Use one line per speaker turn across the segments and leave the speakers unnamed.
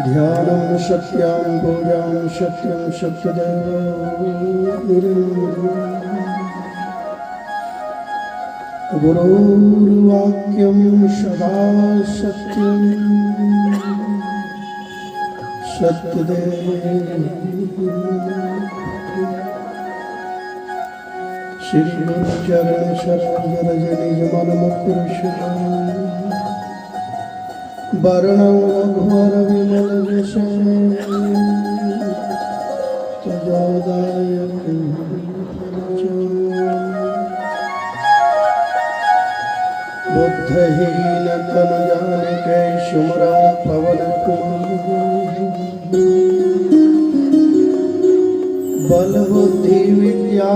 ध्यानं शक्यां भूयां शक्यं शक्यदेव गुरुर्वाक्यं सदा सत्यं सत्यदेव श्री गुरु चरण शरण रज निज मन मुकुर वर्णं रघुवर विमल यश तजोदायक बुद्धहीन तनु जानिके सुमरं पवन कुमार बल बुद्धि विद्या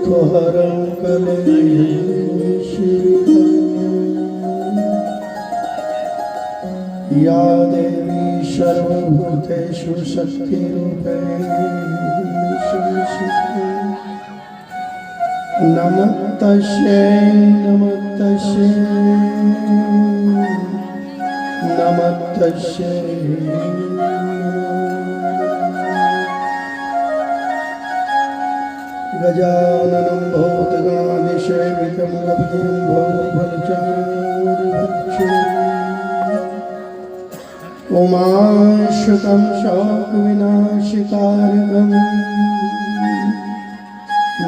तुहरं कलेश या देवी सर्वभूतेषु शक्तिरूपेण नमस्तस्यै नमस्तस्यै नमस्तस्यै गजाननं भूतगणाधिसेवितं गभीरं भवभयचारिभक्षणम् उमाशुकं शोकविनाशकारकं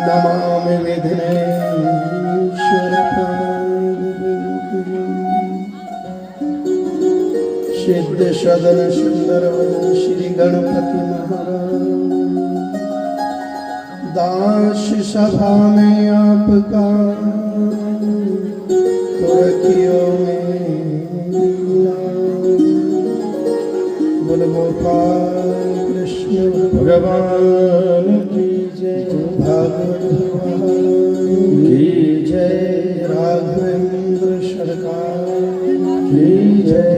नमामि विघ्नेश्वरपादपङ्कजं सिद्धसदनसुन्दरवदन श्रीगणपति महाराज दास सभा में आपका तुर्कियों में बोल गोपाल कृष्ण भगवान की जय भागवत की जय राघवेंद्र सरकार की जय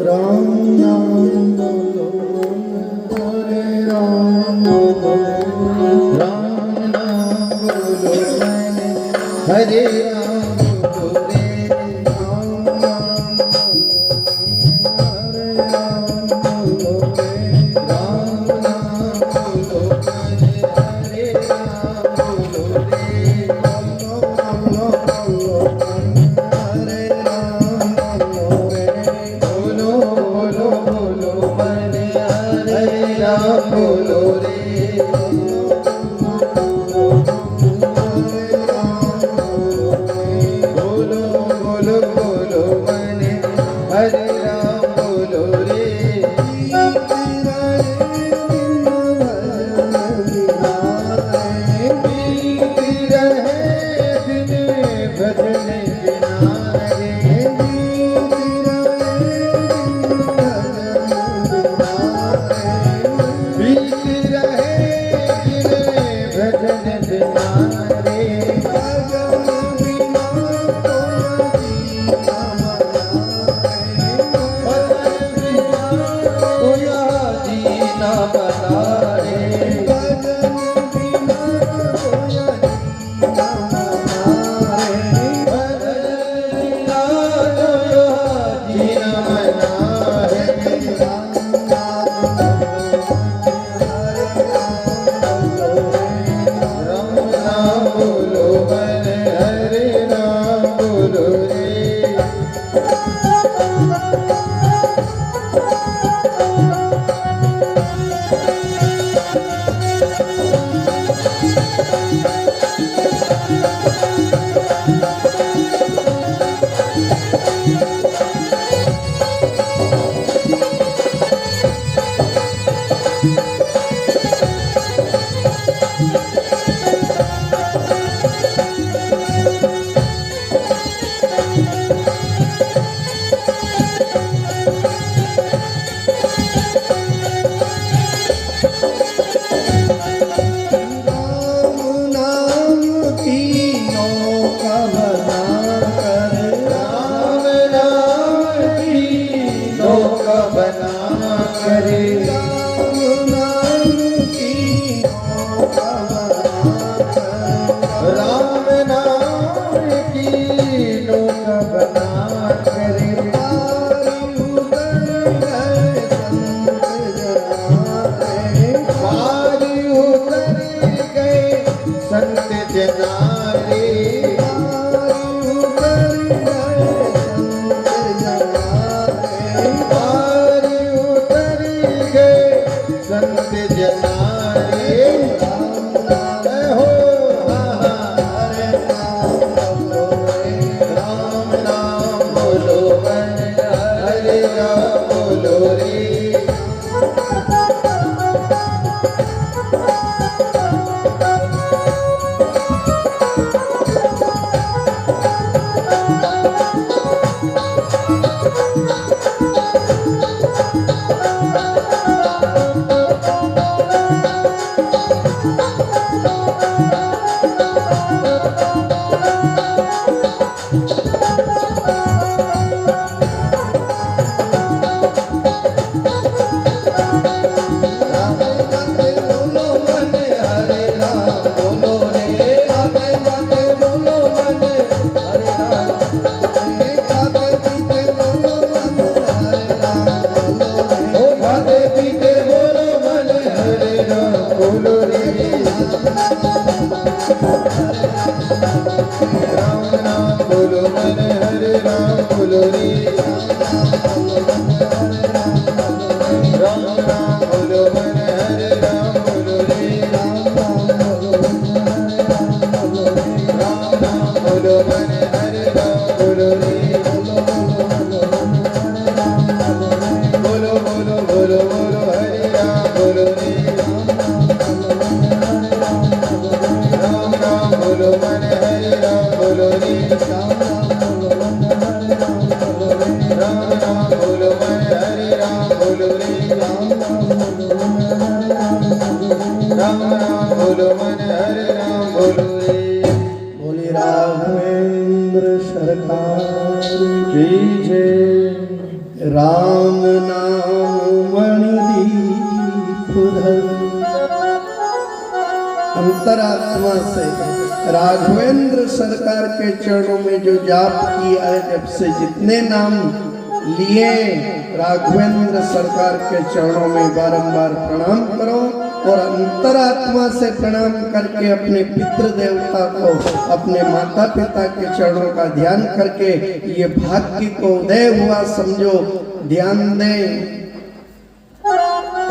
राम नाम बोलो हरे राम बोलो राम नाम बोलो हरे राम बोलो रे राम नाम बोलो हरे राम बोलो रे राम नाम बोलो हरे राम बोलो रे बोलो बोलो बोलो हरे राम बोलो रे बोलो बोलो बोलो हरे राम बोलो रे बोलो बोलो बोलो मने हरे राम बोलो रे बीती रहे दिन भजन बिना रे बीती रहे दिन भजन बिना रे जीना बता रे जीना मना रे राम नाम बोलो हरे राम बोलो रे राम बोलो रे राम राम बोलो मन हरे राम बोलो रे राम राम बोलो मन हरे राम बोलो रे बोलो बोलो बोलो बोलो हरे राम बोलो रे राम राम बोलो मन हरे राम बोलो रे राम राम बोलो मन हरे राम बोलो रे राम राम बोलो मन हरे राम बोलो रे।
बोले राघवेंद्र सरकार
की जय।
राम नाम मणिदीप धर। अंतरात्मा से राघवेंद्र सरकार के चरणों में जो जाप किया है, जब से जितने नाम लिए राघवेंद्र सरकार के चरणों में बारंबार प्रणाम करो और अंतरात्मा से प्रणाम करके अपने पितृ देवता को, अपने माता पिता के चरणों का ध्यान करके ये भाग्य को उदय हुआ समझो, ध्यान दें।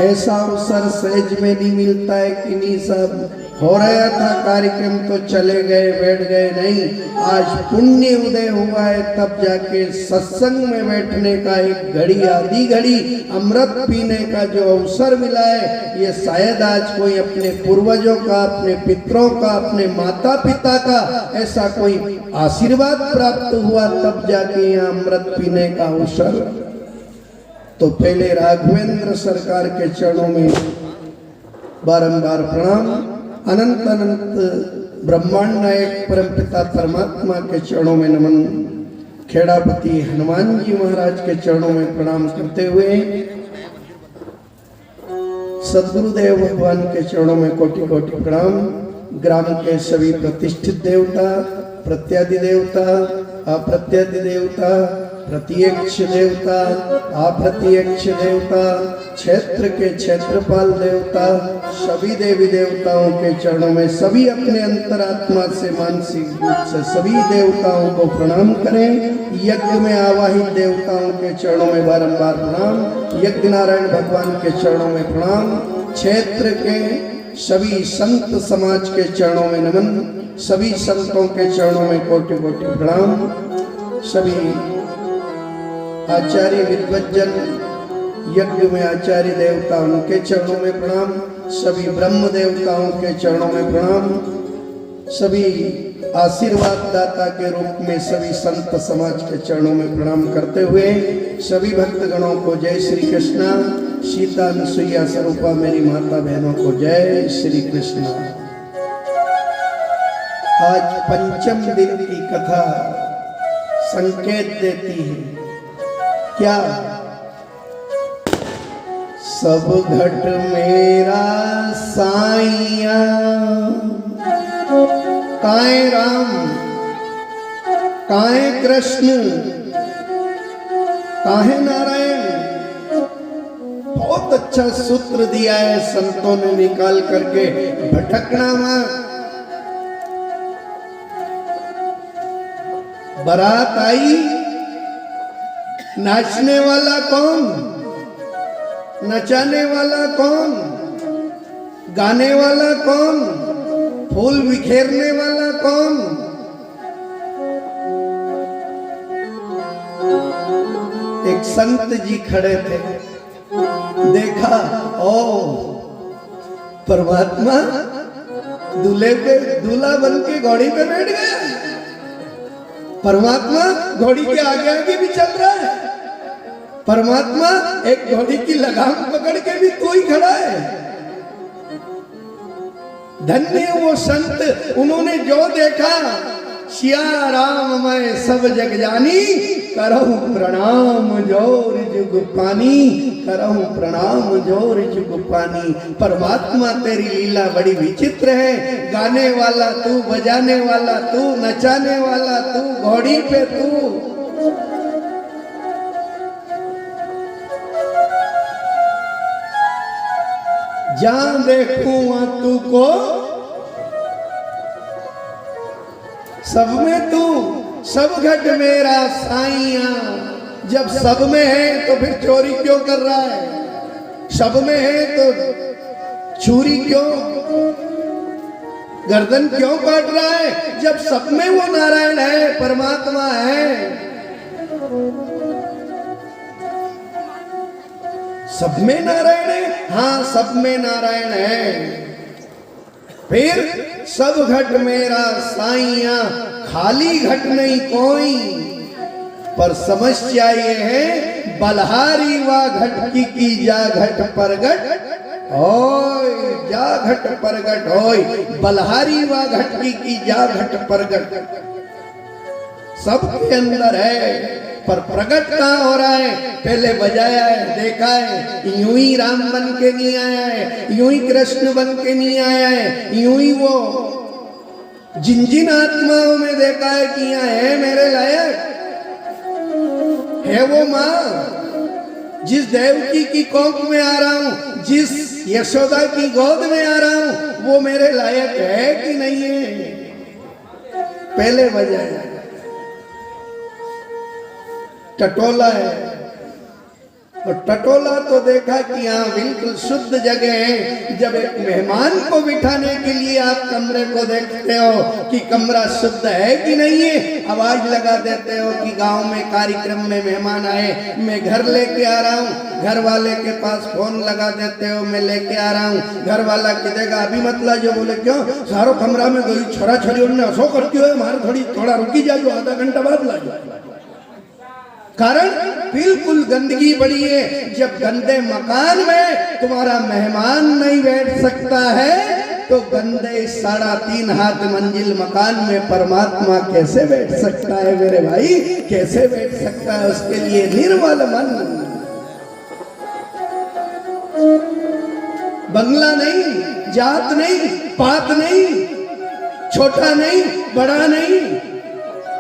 ऐसा अवसर सहज में नहीं मिलता है कि नहीं सब हो रहा था कार्यक्रम तो चले गए बैठ गए, नहीं, आज पुण्य उदय हुआ है तब जाके सत्संग में बैठने का एक घड़ी आधी घड़ी अमृत पीने का जो अवसर मिला है, ये शायद आज कोई अपने पूर्वजों का, अपने पितरों का, अपने माता पिता का ऐसा कोई आशीर्वाद प्राप्त हुआ तब जाके यहाँ अमृत पीने का अवसर। तो पहले राघवेंद्र सरकार के चरणों में बारंबार प्रणाम, अनंत अनंत ब्रह्मांड नायक परमपिता परमात्मा के चरणों में नमन, खेड़ापति हनुमान जी महाराज के चरणों में प्रणाम करते हुए सद्गुरुदेव भगवान के चरणों में कोटि कोटि प्रणाम। ग्राम के सभी प्रतिष्ठित देवता, प्रत्यादि देवता, अप्रत्यादि देवता, प्रत्यक्ष देवता, अप्रत्यक्ष देवता, क्षेत्र के क्षेत्रपाल देवता, सभी देवी देवताओं के चरणों में सभी अपने अंतरात्मा से मानसिक रूप से सभी देवताओं को प्रणाम करें। यज्ञ में आवाहित देवताओं के चरणों में बारंबार प्रणाम, यज्ञ नारायण भगवान के चरणों में प्रणाम, क्षेत्र के सभी संत समाज के चरणों में नमन, सभी संतों के चरणों में कोटि कोटि प्रणाम, सभी आचार्य विद्वज्जन यज्ञ में आचार्य देवता उनके चरणों में प्रणाम, सभी ब्रह्म देवताओं के चरणों में प्रणाम, सभी आशीर्वाद दाता के रूप में सभी संत समाज के चरणों में प्रणाम करते हुए सभी भक्तगणों को जय श्री कृष्णा। सीता अनुसुईया स्वरूपा मेरी माता बहनों को जय श्री कृष्ण। आज पंचम दिन की कथा संकेत देती है क्या? सब घट मेरा साईया, काहे राम काहे कृष्ण काहे नारायण। बहुत अच्छा सूत्र दिया है संतों ने निकाल करके, भटकना मत। बारात आई, नाचने वाला कौन, नचाने वाला कौन, गाने वाला कौन, फूल बिखेरने वाला कौन? एक संत जी खड़े थे, देखा ओ परमात्मा दूल्हे पे दूल्हा बन के घोड़ी पे बैठ गया। परमात्मा घोड़ी के आगे आगे भी चल रहा है। परमात्मा एक घोड़ी की लगाम पकड़ के भी तू ही खड़ा है। धन्य वो संत, उन्होंने जो देखा, सिया राम मैं सब जग जानी, करहूं प्रणाम जोर जुग पानी, करहूं प्रणाम जोर जुग पानी। परमात्मा तेरी लीला बड़ी विचित्र है। गाने वाला तू, बजाने वाला तू, नचाने वाला तू, घोड़ी पे तू। जहां देखूं वहां तू को, सब में तू, सब घट मेरा साइया। जब सब में है तो फिर चोरी क्यों कर रहा है? सब में है तो चोरी क्यों, गर्दन क्यों काट रहा है? जब सब में वो नारायण है, परमात्मा है। सब में नारायण है, हाँ सब में नारायण है। फिर सब घट मेरा साइया, खाली घट नहीं कोई। पर समस्या ये है, बलहारी वा घट की जा घट परगट होय, जा घट परगट होय। बलहारी वा घट की जा घट परगट सबके अंदर है, पर प्रकट कहाँ हो रहा है? पहले बजाया है, देखा है, यूं ही राम बन के नहीं आया है, यूं ही कृष्ण बन के नहीं आया है, यूं ही वो जिन जिन आत्माओं में देखा है कि यहाँ है मेरे लायक है वो माँ। जिस देवकी की कोख में आ रहा हूं, जिस यशोदा की गोद में आ रहा हूं, वो मेरे लायक है कि नहीं है? पहले बजाया। टटोला है, और टटोला तो देखा कि यहाँ बिल्कुल शुद्ध जगह है। जब एक मेहमान को बिठाने के लिए आप कमरे को देखते हो कि कमरा शुद्ध है कि नहीं है, आवाज लगा देते हो कि गांव में कार्यक्रम में मेहमान आए, मैं घर लेके आ रहा हूँ। घर वाले के पास फोन लगा देते हो, मैं लेके आ रहा हूँ। घर वाला किदेगा अभी मत लाजो। बोले क्यों? सारो कमरा में गई छोरा छोरी उन्हें असो करती हो, हमारे थोड़ा रुकी जाओ, आधा घंटा बाद लाजो। कारण बिल्कुल गंदगी पड़ी है। जब गंदे मकान में तुम्हारा मेहमान नहीं बैठ सकता है, तो गंदे 3.5 हाथ मंजिल मकान में परमात्मा कैसे बैठ सकता है मेरे भाई? कैसे बैठ सकता है? उसके लिए निर्मल मन, बंगला नहीं, जात नहीं, पात नहीं, छोटा नहीं, बड़ा नहीं,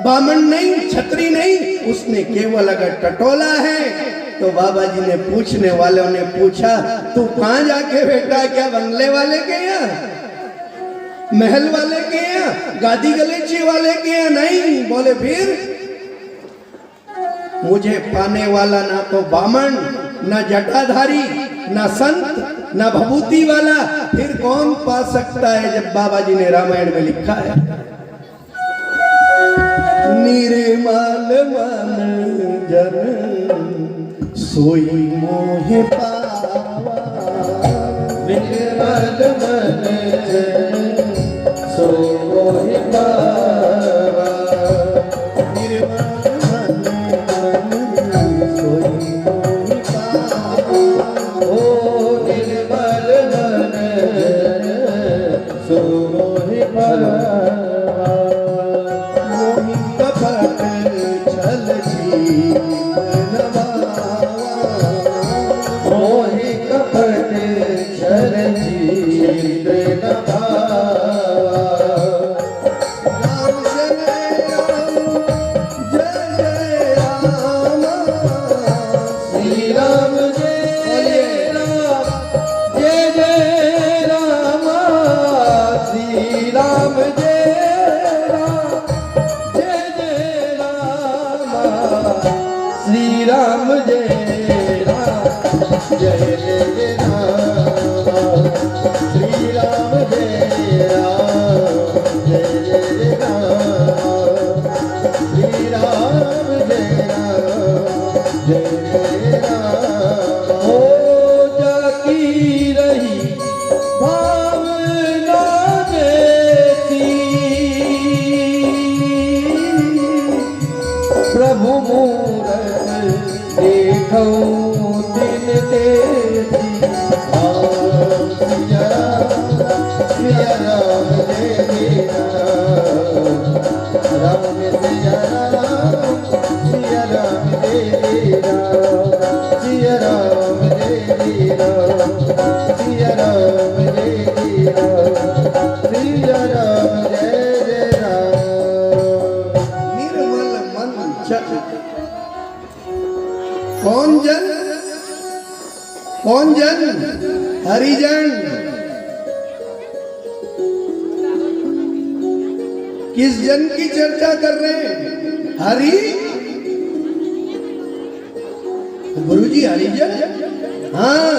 बामन नहीं, छतरी नहीं, उसने केवल अगर टटोला है तो बाबा जी ने पूछने वालों ने पूछा, तू कहां जाके बैठा? क्या बंगले वाले के यहाँ, महल वाले के यहाँ, गादी गलीचे वाले के यहाँ? नहीं। बोले फिर मुझे पाने वाला ना तो बामन, ना जटाधारी, ना संत, ना भभूति वाला, फिर कौन पा सकता है? जब बाबा जी ने रामायण में लिखा है, निर्मल मन जन सोई मोहे पावा। निर्मल मन जन सोई मोहे पावा। निर्मल मन जन सोई मोहे पावा। ओ निर्मल मन जन सोई मोहे पावा। मोहि कपट छल चित्र नभावा। राम जय राम जय राम, श्री राम जय राम जय जय राम, श्री राम जय राम जय जय राम, श्री राम जय राम जय जय राम, श्री राम जय राम जय जय राम, श्री राम जय राम जय जय राम। हो जाकी रही भावना देती, प्रभु मूरत देखो दिन तेरी। सिया राम जय जय राम, राम सिया राम, सिया राम जय जय राम, सिया राम जय जय राम, सिया राम जय जय राम, सिया राम जय जय राम। निर्मल मन जन, कौन जन? कौन जन? हरिजन। किस जन की चर्चा कर रहे हैं? हरि गुरुजी हरिजन, हाँ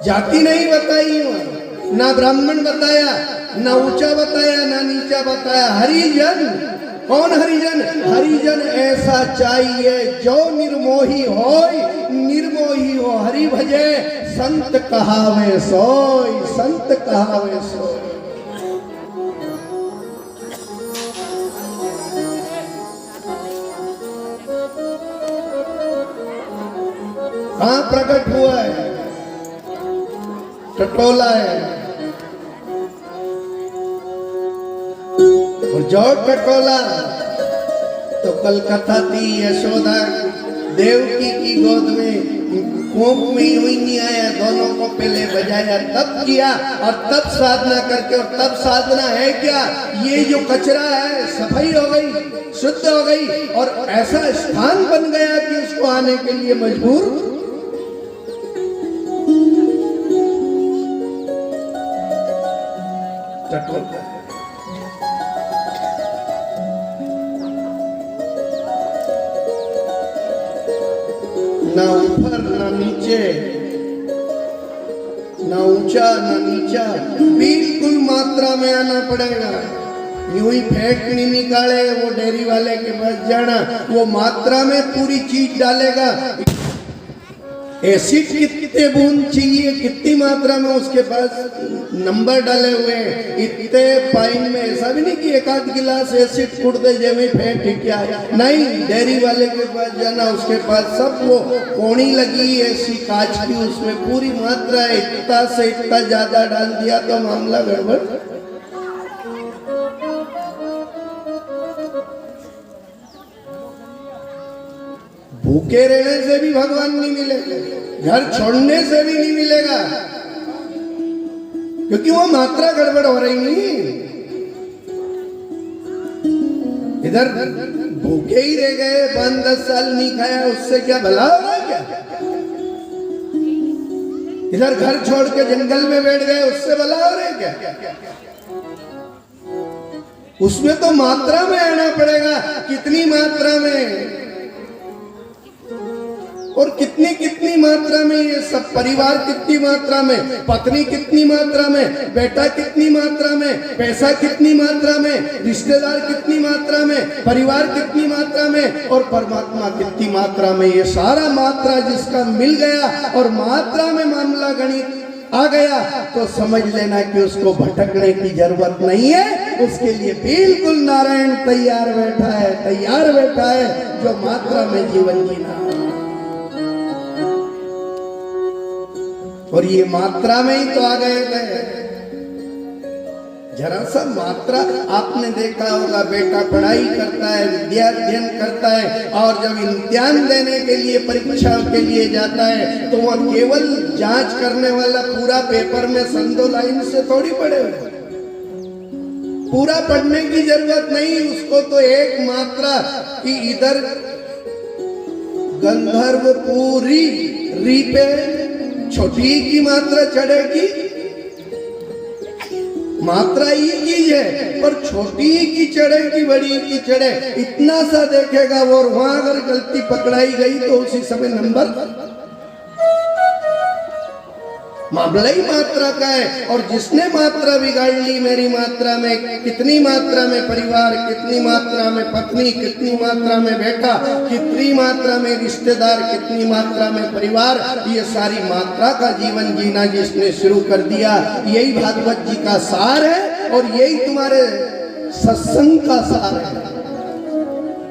जाति नहीं बताई वहां, ना ब्राह्मण बताया, ना ऊंचा बताया, ना नीचा बताया, हरिजन। कौन हरिजन? हरिजन ऐसा चाहिए जो निर्मोही होय, निर्मोही हो हरि भजे, संत कहावे सोय, संत कहावे सोय। कहां प्रकट हुआ है? टटोला है। और जो टटोला तो कलकत्ता थी, यशोदा देवकी की गोद में कोप में ही नहीं आया, दोनों को पहले बजाया, तब किया और तब साधना करके, और तब साधना है क्या? ये जो कचरा है सफाई हो गई, शुद्ध हो गई और ऐसा स्थान बन गया कि उसको आने के लिए मजबूर। ना ऊपर ना नीचे, ना ऊंचा ना नीचा, बिल्कुल मात्रा में आना पड़ेगा। यूं ही फेंक नहीं निकाले, वो डेयरी वाले के पास जाना, वो मात्रा में पूरी चीज डालेगा। एसिड कितने बूंद चाहिए, कितनी मात्रा में, उसके पास नंबर डाले हुए हैं। इतने पाइन में, ऐसा भी नहीं कि एक आध गिलास एसिड कुड़ दे जमे फेंक क्या, नहीं, डेयरी वाले के पास जाना, उसके पास सब वो कोणी लगी ऐसी कांच की, उसमें पूरी मात्रा है, इतना से इतना ज्यादा डाल दिया तो मामला गड़बड़। भूखे रहने से भी भगवान नहीं मिलेगा, घर छोड़ने से भी नहीं मिलेगा, क्योंकि वो मात्रा गड़बड़ हो रही नहीं। इधर भूखे ही रह गए, 5-10 साल नहीं खाया, उससे क्या भला हो रहा है क्या? इधर घर छोड़ के जंगल में बैठ गए, उससे भला हो रहा है क्या? उसमें तो मात्रा में आना पड़ेगा। कितनी मात्रा में और कितनी कितनी मात्रा में, ये सब परिवार कितनी मात्रा में, पत्नी कितनी मात्रा में, बेटा कितनी मात्रा में, पैसा कितनी मात्रा में, रिश्तेदार कितनी मात्रा में, परिवार कितनी मात्रा में और परमात्मा कितनी मात्रा में। ये सारा मात्रा जिसका मिल गया और मात्रा में मामला गणित आ गया तो समझ लेना कि उसको भटकने की जरूरत नहीं है। उसके लिए बिल्कुल नारायण तैयार बैठा है, तैयार बैठा है, जो मात्रा में जीवन जीना। और ये मात्रा में ही तो आ गए थे। जरा सा मात्रा, आपने देखा होगा, बेटा पढ़ाई करता है, विद्या अध्ययन करता है और जब इम्तिहान देने के लिए, परीक्षा के लिए जाता है तो वह केवल जांच करने वाला पूरा पेपर में संदो लाइन से थोड़ी पढ़े हुए, पूरा पढ़ने की जरूरत नहीं। उसको तो एक मात्रा कि इधर गंधर्व पूरी री पे छोटी की मात्रा चढ़ेगी, मात्रा ही की है, पर छोटी की चढ़ेगी, बड़ी की चढ़े, इतना सा देखेगा वो। और वहां अगर गलती पकड़ाई गई तो उसी समय नंबर, मामला ही मात्रा का है। और जिसने मात्रा बिगाड़ ली, मेरी मात्रा में कितनी मात्रा में परिवार, कितनी मात्रा में पत्नी, कितनी मात्रा में बेटा, कितनी मात्रा में रिश्तेदार, कितनी मात्रा में परिवार, ये सारी मात्रा का जीवन जीना जिसने शुरू कर दिया, यही भागवत जी का सार है और यही तुम्हारे सत्संग का सार है।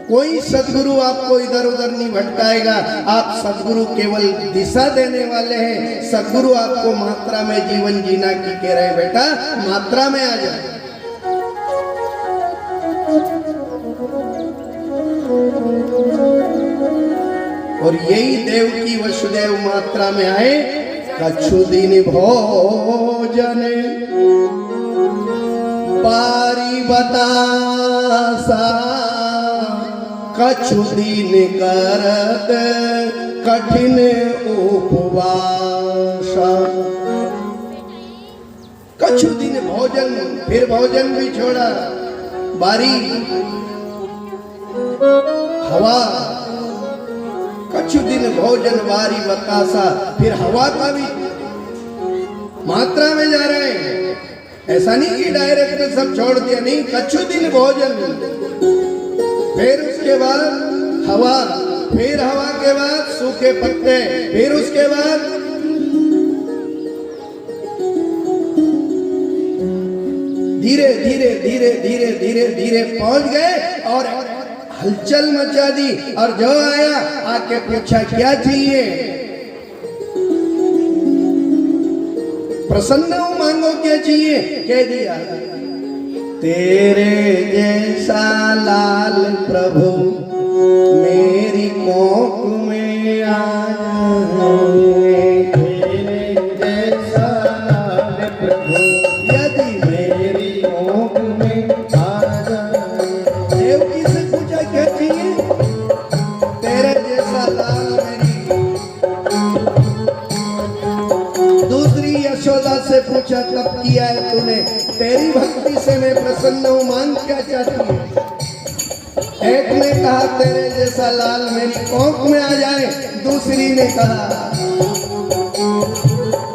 कोई सदगुरु आपको इधर उधर नहीं भटकाएगा। आप सदगुरु केवल दिशा देने वाले हैं। सदगुरु आपको मात्रा में जीवन जीना की कह रहे, बेटा मात्रा में आ जाए। और यही देव की वसुदेव मात्रा में आए। कछु दिन भोजन पारी बतासा, कछु दिन करत कठिन उपवास। कछु दिन भोजन, फिर भोजन भी छोड़ा, बारी हवा, कछु दिन भोजन बारी बतासा। फिर हवा का भी मात्रा में जा रहे हैं, ऐसा नहीं कि डायरेक्ट सब छोड़ दिया, नहीं, कछु दिन भोजन, फिर उसके बाद हवा, फिर हवा के बाद सूखे पत्ते, फिर उसके बाद धीरे धीरे धीरे धीरे धीरे धीरे पहुंच गए और हलचल मचा दी। और जो आया आके पूछा क्या चाहिए, प्रसन्न हूं, मांगो क्या चाहिए। कह दिया तेरे जैसा लाल प्रभु मेरी कोख में आ जाए,
तेरे जैसा लाल प्रभु
यदि
मेरी कोख में आ जाए।
देवकी से पूछा क्या चाहिए, तेरे जैसा लाल मेरी। दूसरी यशोदा से पूछा कब किया है तूने, तेरी भक्ति से मैं प्रसन्न हूं, मांग क्या चाहती है। एक ने कहा तेरे जैसा लाल मेरी कोख में आ जाए, दूसरी ने कहा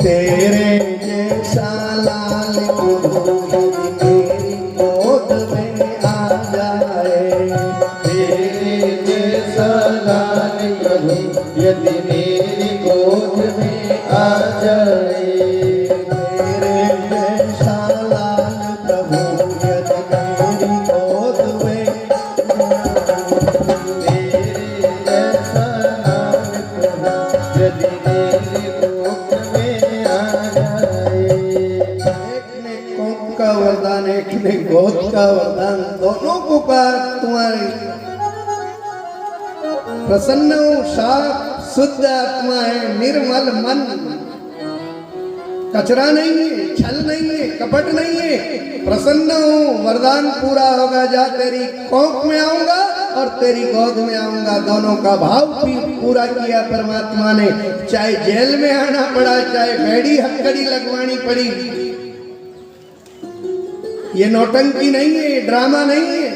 तेरे जैसा लाल मेरी गोद में आ जाए,
तेरे जैसा लाल प्रभु यदि मेरी गोद में आ जाए।
तेरे जैसा लाल प्रभु यदि मेरी गोद में,
तेरे जैसा लाल प्रभु यदि मेरी गोद में आ जाए।
एक ने कोख का वरदान, एक ने गोद का वरदान, दोनों को कहा तुम्हारी प्रसन्न हूं, साफ शुद्ध आत्मा है, निर्मल मन, कचरा नहीं है, छल नहीं है, कपट नहीं है, प्रसन्न हूं, वरदान पूरा होगा, जा तेरी कोख में आऊंगा और तेरी गोद में आऊंगा। दोनों का भाव भी पूरा किया परमात्मा ने, चाहे जेल में आना पड़ा, चाहे बेड़ी हथकड़ी लगवानी पड़ी। ये नौटंकी नहीं है, ड्रामा नहीं है,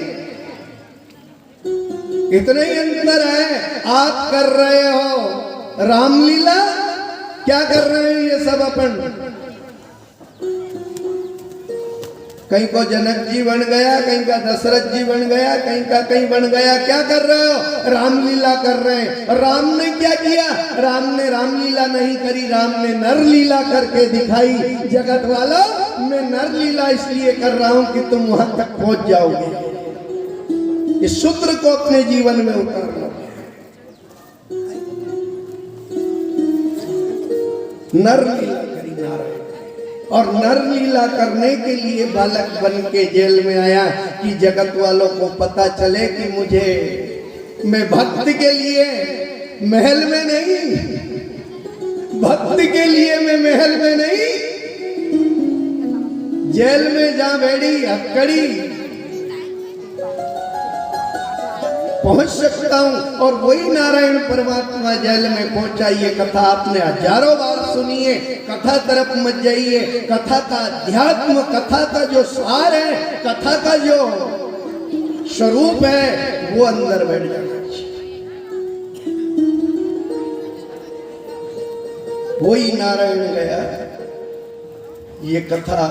इतना ही अंतर है। आप कर रहे हो रामलीला, क्या कर रहे हैं ये सब अपन, कहीं को जनक जी बन गया, कहीं का दशरथ जी बन गया, कहीं का कहीं बन गया। क्या कर रहे हो, रामलीला कर रहे हैं। राम ने क्या किया, राम ने रामलीला नहीं करी, राम ने नरलीला करके दिखाई। जगत वालों, मैं नरलीला इसलिए कर रहा हूं कि तुम वहां तक पहुंच जाओगे। इस सूत्र को अपने जीवन में उतार लो। नरलीला करी नारायण, और नरलीला करने के लिए बालक बन के जेल में आया कि जगत वालों को पता चले कि मुझे, मैं भक्त के लिए महल में नहीं, भक्त के लिए मैं महल में नहीं, जेल में जा बेड़ी हथकड़ी पहुंच सकता हूं। और वही नारायण परमात्मा जेल में पहुंचा। ये कथा आपने हजारों बार सुनी है, कथा तरफ मत जाइए। कथा का अध्यात्म, कथा का जो सार है, कथा का जो स्वरूप है, वो अंदर बैठ जाना चाहिए। वही नारायण गया। ये कथा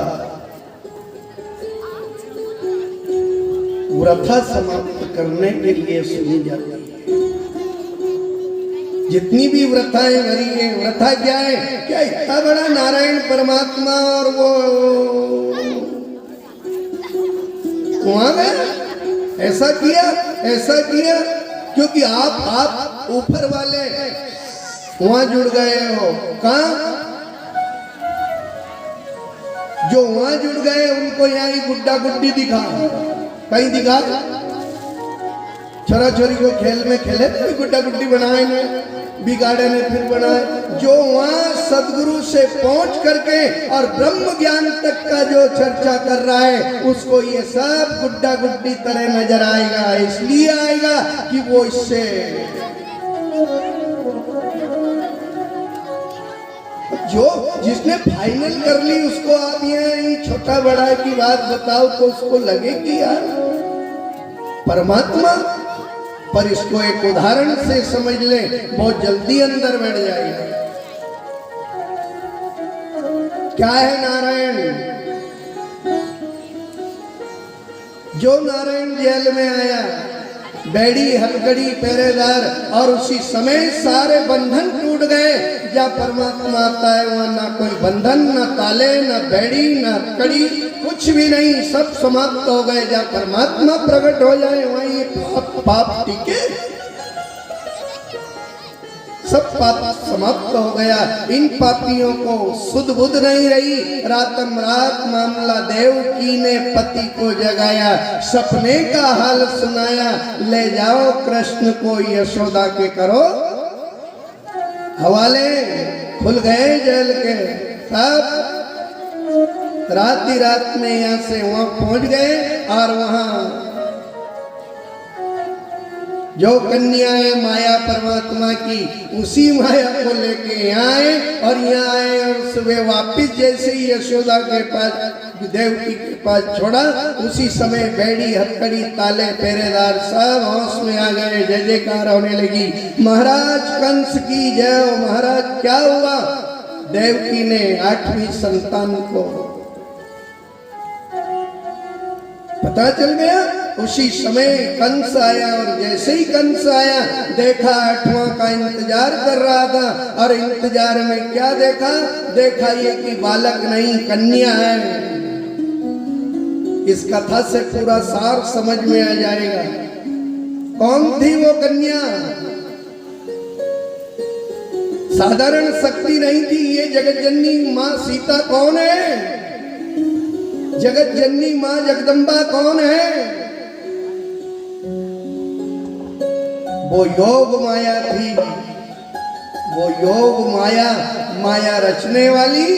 व्रथा समाप्त करने के लिए सुनी जाती है। जितनी भी व्रथाएं भरी है, व्रथा क्या है, क्या इतना बड़ा नारायण परमात्मा और वो वहां गया, ऐसा किया, ऐसा किया, क्योंकि आप ऊपर वाले वहां जुड़ गए हो। कहां, जो वहां जुड़ गए उनको यहाँ ही गुड्डा गुड्डी दिखा, कहीं दिखा, छोरा छोरी को खेल में खेले तो गुड्डा गुड्डी बनाए ने, बिगाड़े ने फिर बनाए। जो वहां सदगुरु से पहुंच करके और ब्रह्म ज्ञान तक का जो चर्चा कर रहा है, उसको ये सब गुड्डा गुड्डी तरह नजर आएगा। इसलिए आएगा कि वो इससे जो जिसने फाइनल कर ली उसको आप यहाँ छोटा बड़ा की बात बताओ तो उसको लगे कि यार परमात्मा, पर इसको एक उदाहरण से समझ ले, बहुत जल्दी अंदर बैठ जाएगा। क्या है नारायण? जो नारायण जेल में आया, बैड़ी हथकड़ी पहरेदार, और उसी समय सारे बंधन टूट गए। जहाँ परमात्मा आता है वहां ना कोई बंधन, ना ताले, ना बैड़ी, ना कड़ी, कुछ भी नहीं, सब समाप्त हो गए। जहाँ परमात्मा प्रकट हो जाए वहीं ये पाप टिके, सब पाप समाप्त हो गया। इन पापियों को सुध बुध नहीं रही। रातम रात मामला देवकी ने पति को जगाया, सपने का हाल सुनाया, ले जाओ कृष्ण को यशोदा के करो हवाले। खुल गए जेल के सब, रात ही रात में यहाँ से वहां पहुंच गए। और वहां जो कन्याएं माया परमात्मा की, उसी माया को लेके यहाँ आए, और यहाँ आए और सुबह वापिस जैसे ही यशोदा के पास, देवकी के पास छोड़ा, उसी समय बैड़ी हथकड़ी ताले पहरेदार सब होश में आ गए। जय जयकार होने लगी। महाराज कंस की जय हो। महाराज क्या हुआ? देवकी ने 8वीं संतान को पता चल गया। उसी समय कंस आया, और जैसे ही कंस आया देखा 8वां का इंतजार कर रहा था, और इंतजार में क्या देखा? देखा ये कि बालक नहीं कन्या है। इस कथा से पूरा सार समझ में आ जाएगा। कौन थी वो कन्या? साधारण शक्ति नहीं थी। ये जगत जननी माँ सीता कौन है? जगत जननी माँ जगदम्बा कौन है? वो योग माया थी। वो योग माया, माया रचने वाली,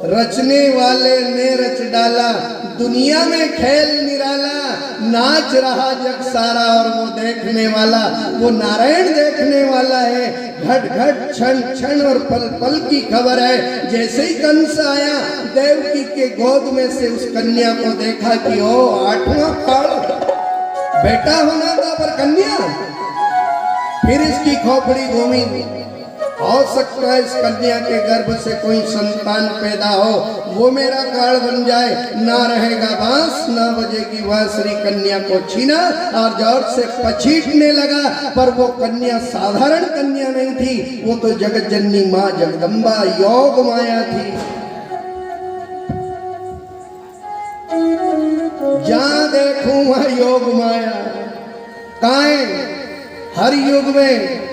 रचने वाले ने रच डाला दुनिया में खेल निराला। नाच रहा जग सारा, और वो देखने वाला, वो नारायण देखने वाला है। घट घट क्षण क्षण और पल पल की खबर है। जैसे ही कंस आया, देवकी के गोद में से उस कन्या को देखा कि ओ 8वां काल, बेटा होना था पर कन्या। फिर इसकी खोपड़ी घूमी, हो सकता है इस कन्या के गर्भ से कोई संतान पैदा हो, वो मेरा काल बन जाए। ना रहेगा बांस, ना बजेगी बांसुरी। कन्या को छीना और जोर से पछीटने लगा, पर वो कन्या साधारण कन्या नहीं थी। वो तो जगत जननी माँ जगदम्बा योग माया थी। जहाँ देखूं वहाँ योग माया। काहे? हर युग में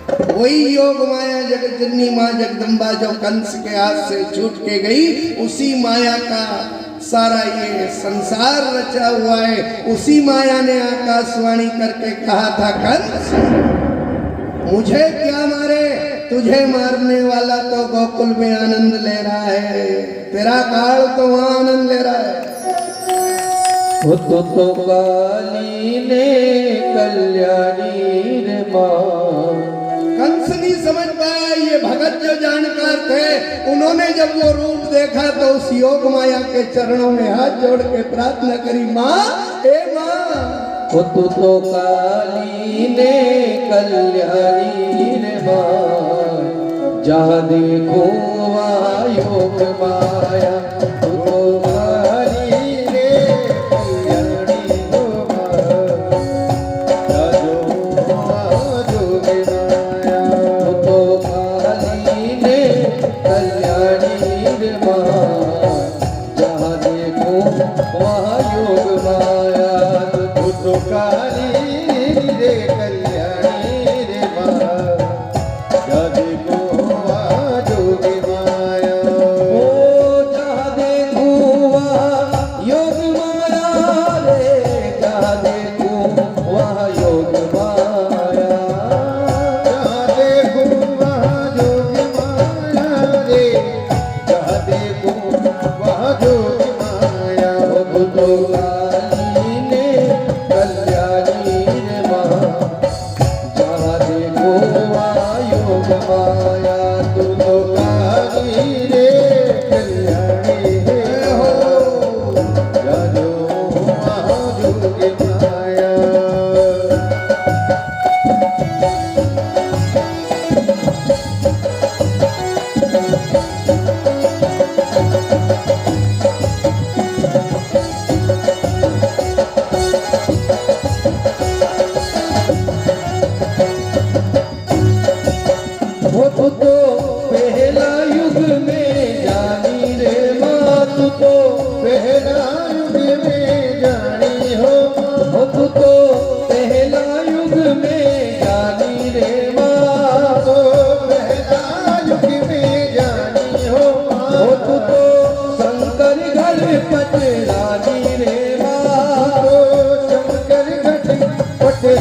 वही योग माया जगत जननी माँ जगदम्बा जो कंस के हाथ से छूट के गई, उसी माया का सारा ये संसार रचा हुआ है। उसी माया ने आकाशवाणी करके कहा था, कंस मुझे क्या मारे, तुझे मारने वाला तो गोकुल में आनंद ले रहा है, तेरा काल तो वहां आनंद ले रहा है।
तो काली ने कल्याणी रे माँ।
कंस नहीं समझ पाया। ये भगत जो जानकार थे, उन्होंने जब वो रूप देखा तो उस योग माया के चरणों में हाथ जोड़ के प्रार्थना करी, माँ ए माँ।
तो काली ने कल्याणी रे माँ, जहाँ देखो वहाँ योग माया।
योग माया।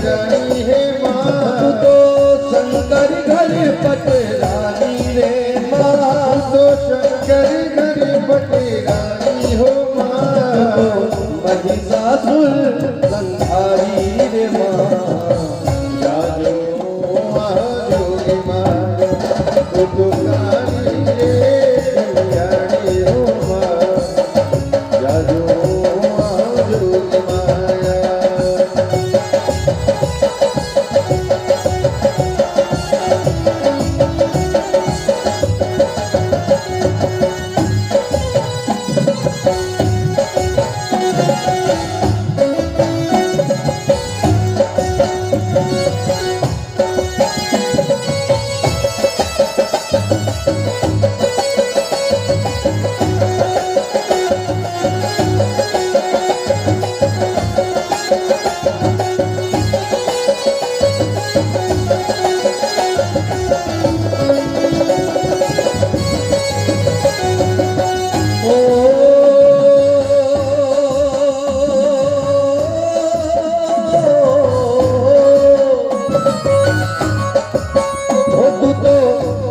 रानी है माँ,
तू तो शंकर घर पट रानी रे माँ,
तो शंकर घर पट रानी हो माँ,
महिषासुर संहारी रे माँ,
जाजो जोगी माया, तू तो काली रे कल्याणी हो माँ, जाजो जोगी माया।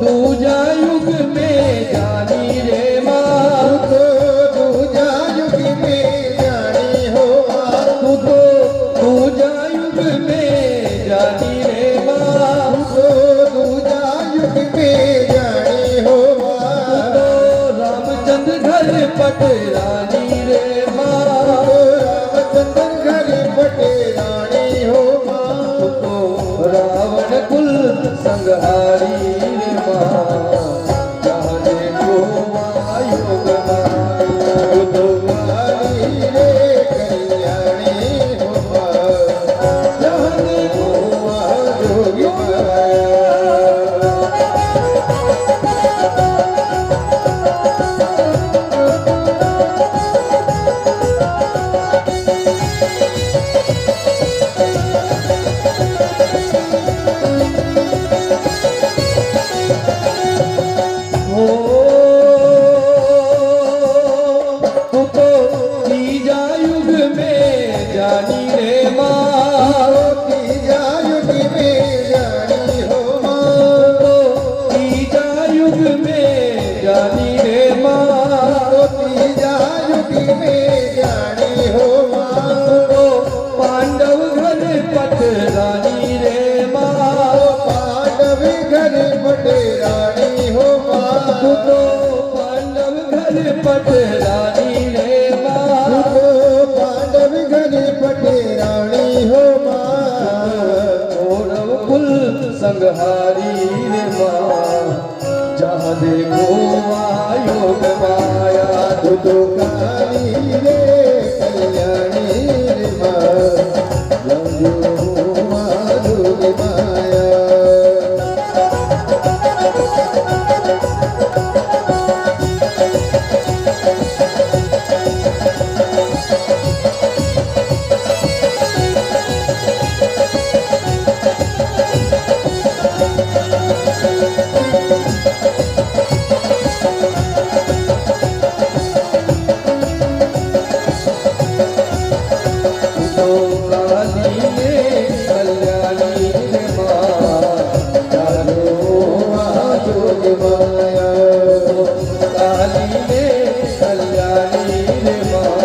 दूजा युग में जानी रे माँ,
तू तो दूजा युग में जानी हो माँ,
तू तो दूजा युग में जानी रे माँ,
तू तो दूजा युग में जानी हो
तू
माँ,
तो रामचंद्र घर पट रानी रे माँ,
रामचंद्र घर पटे रानी हो माँ,
तू तो रावण कुल संहारी रे माँ, जहाँ देखो वहाँ योग माया।
तू तो काली रे कल्याणी हो माँ, जहाँ देखो वहाँ जोगी माया।
तू तो तीजा युग में जानी रे माँ,
तीजा युग में जानी हो माँ,
तो तीजा युग में जानी रे माँ,
तीजा युग में जानी हो माँ,
तो पांडव घर पट रानी रे माँ,
पांडव घर पटे रानी हो माँ,
तू तो पांडव घर पट रानी रे माँ,
पांडव घर पटे रानी हो माँ,
कौरव कुल संहारी रे माँ, जहाँ देखो वहाँ योग माया।
तू तो काली रे कल्याणी रे माँ, जंजू माँ जोगी माया।
तो काली रे कल्याणी रे माँ, जानो वहाँ योग माया। तो काली रे कल्याणी रे माँ,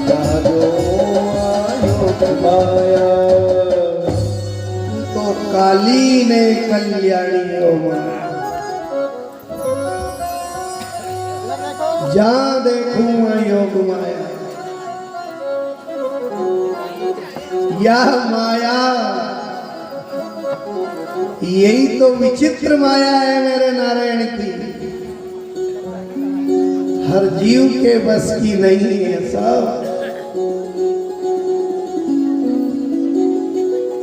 जानो वहाँ योग माया। तो काली ने कल्याणी हो माया, जहाँ देखूं वहाँ योग माया। यह माया, यही तो विचित्र माया है मेरे नारायण की, हर जीव के बस की नहीं है साहब।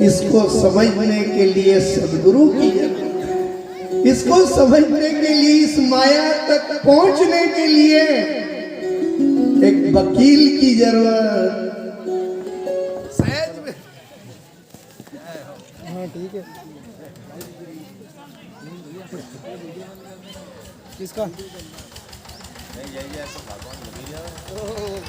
इसको समझने के लिए सदगुरु की जरूरत है, इसको समझने के लिए, इस माया तक पहुंचने के लिए एक वकील की जरूरत।
हाँ ठीक है। किसका?